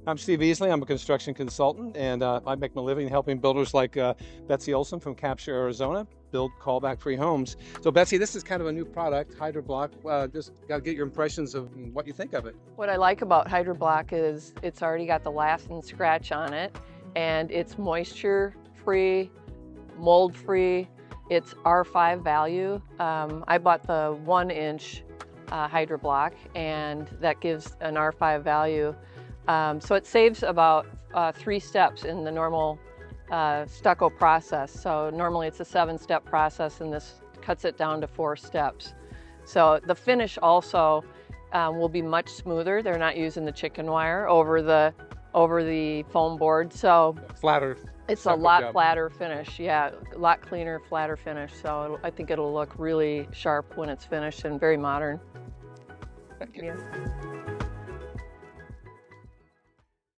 I'm Steve Easley. I'm a construction consultant, and I make my living helping builders like Betsy Olson from Capture, Arizona, build callback-free homes. So, Betsy, this is kind of a new product, HydroBlock. Just got to get your impressions of what you think of it. What I like about HydroBlock is it's already got the Lath and scratch on it, and it's moisture-free, mold-free. It's R5 value. I bought the 1-inch HydroBlock, and that gives an R5 value. So it saves about 3 steps in the normal stucco process. So normally it's a 7-step process, and this cuts it down to 4 steps. So the finish also will be much smoother. They're not using the chicken wire over the foam board. So Flatter. It's a lot flatter finish. Yeah, a lot cleaner, flatter finish. So I think it'll look really sharp when it's finished and very modern. Thank you. Yeah.